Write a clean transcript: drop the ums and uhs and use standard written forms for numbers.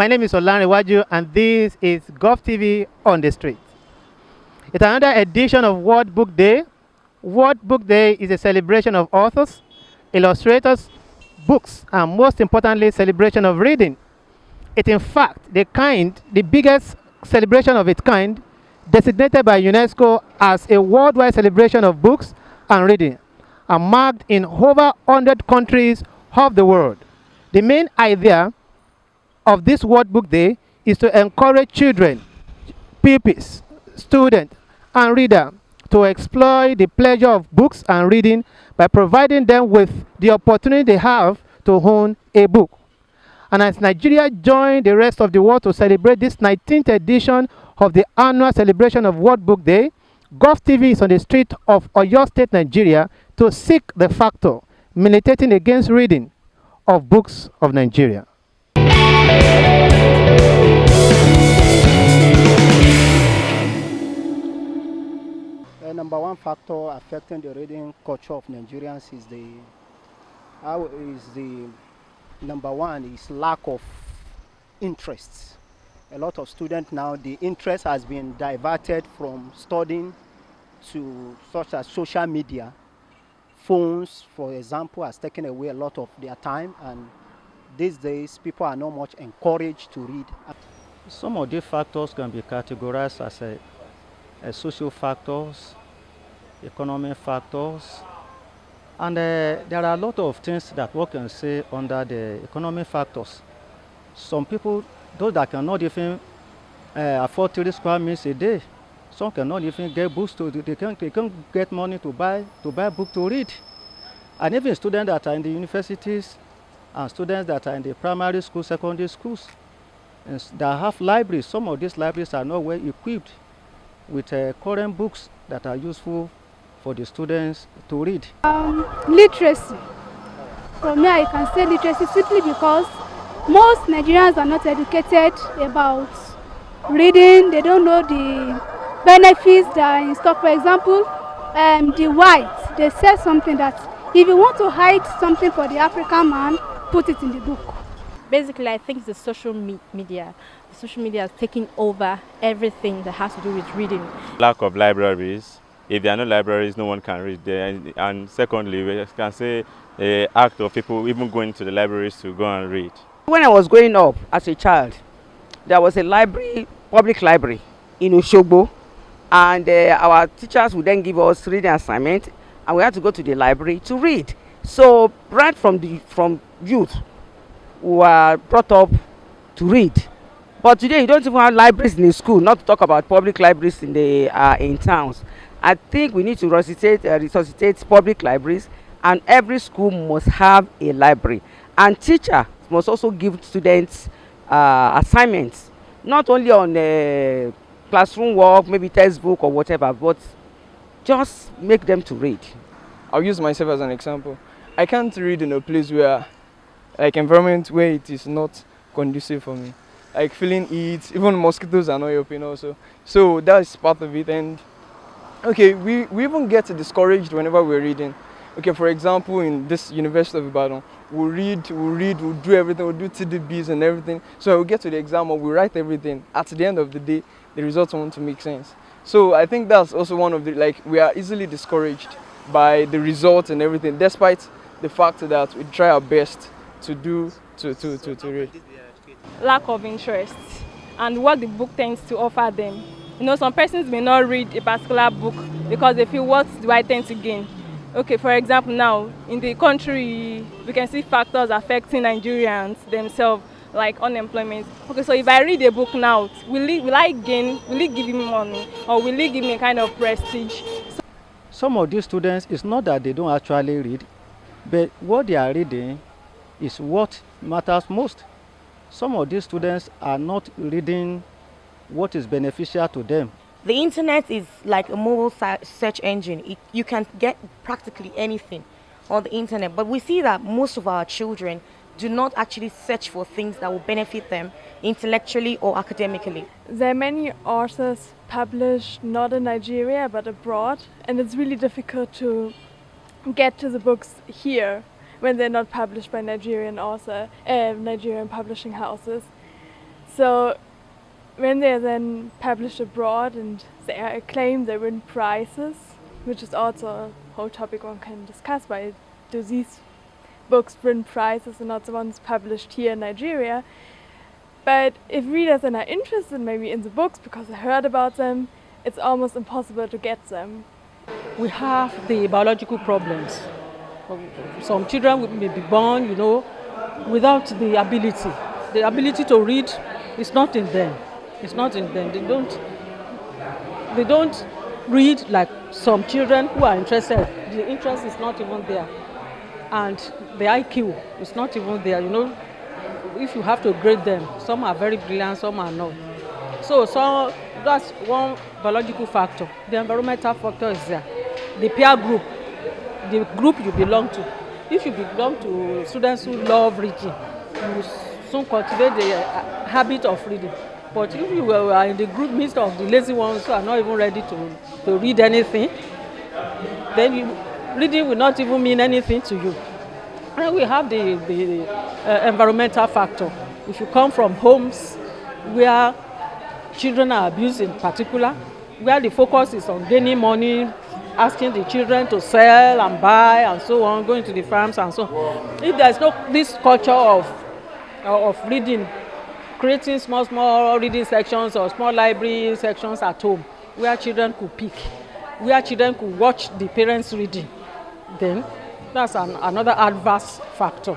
my name is Olanrewaju, and this is GOFtv on the street. It's another edition of World Book Day. World Book Day is a celebration of authors, illustrators, books, and most importantly, celebration of reading. It in fact the biggest celebration of its kind, designated by UNESCO as a worldwide celebration of books and reading, and marked in over 100 countries of the world. The main idea of this World Book Day is to encourage children, pupils, students, and readers to explore the pleasure of books and reading by providing them with the opportunity they have to own a book. And as Nigeria joined the rest of the world to celebrate this 19th edition of the annual celebration of World Book Day, GOFtv is on the street of Oyo State Nigeria to seek the factor militating against reading of books of Nigeria. The number one factor affecting the reading culture of Nigerians is number one is lack of interest. A lot of students now, the interest has been diverted from studying to such as social media. Phones, for example, has taken away a lot of their time, and these days people are not much encouraged to read. Some of these factors can be categorized as social factors, economic factors, and there are a lot of things that one can say under the economic factors. Some people, those that cannot even afford 3 square meals a day, some cannot even get books they can't get money to buy book to read. And even students that are in the universities and students that are in the primary school, secondary schools, and that have libraries, some of these libraries are not well equipped with current books that are useful for the students to read. Literacy. For me, I can say literacy simply because most Nigerians are not educated about reading. They don't know the benefits that are in stock. For example, the whites, they said something that if you want to hide something for the African man, put it in the book. Basically, I think it's the social media. The social media is taking over everything that has to do with reading. Lack of libraries. If there are no libraries, no one can read there. And secondly, we can say the act of people even going to the libraries to go and read. When I was growing up as a child, there was a library, public library in Oshogbo, and our teachers would then give us reading assignment, and we had to go to the library to read. So right from youth, we were brought up to read. But today you don't even have libraries in the school, not to talk about public libraries in towns. I think we need to resuscitate public libraries, and every school must have a library. And teachers must also give students assignments, not only on classroom work, maybe textbook or whatever, but just make them to read. I'll use myself as an example. I can't read in a place where, like, environment where it is not conducive for me. Like feeling heat, even mosquitoes are not helping also. So that's part of it. And okay, we even get discouraged whenever we're reading. Okay, for example, in this University of Ibadan, we'll do everything, we'll do TDBs and everything. So we'll get to the exam or we write everything. At the end of the day, the results want to make sense. So I think that's also one of the, like, we are easily discouraged by the results and everything, despite the fact that we try our best to read. Lack of interest and what the book tends to offer them. You know, some persons may not read a particular book because they feel, what do I tend to gain? Okay, for example, now in the country, we can see factors affecting Nigerians themselves, like unemployment. Okay, so if I read a book now, will it give me money, or will it give me a kind of prestige? Some of these students, it's not that they don't actually read, but what they are reading is what matters most. Some of these students are not reading what is beneficial to them. The internet is like a mobile search engine. You can get practically anything on the internet, but we see that most of our children do not actually search for things that will benefit them intellectually or academically. There are many authors published not in Nigeria but abroad, and it's really difficult to get to the books here when they're not published by Nigerian publishing houses. So when they're then published abroad and they are acclaimed, they win prizes, which is also a whole topic one can discuss. Why do these books win prizes and not the ones published here in Nigeria? But if readers then are interested maybe in the books because they heard about them, it's almost impossible to get them. We have the biological problems. Some children may be born, without the ability. The ability to read is not in them. It's not in them. They don't read like some children who are interested. The interest is not even there. And the IQ is not even there, If you have to grade them, some are very brilliant, some are not. So that's one biological factor. The environmental factor is there. The peer group, the group you belong to. If you belong to students who love reading, you will soon cultivate the habit of reading. But if you are in the group midst of the lazy ones who are not even ready to read anything, then reading will not even mean anything to you. And we have the environmental factor. If you come from homes where children are abused in particular, where the focus is on gaining money, asking the children to sell and buy and so on, going to the farms and so on. If there's no this culture of reading, creating small reading sections or small library sections at home where children could pick, where children could watch the parents reading, then that's another adverse factor.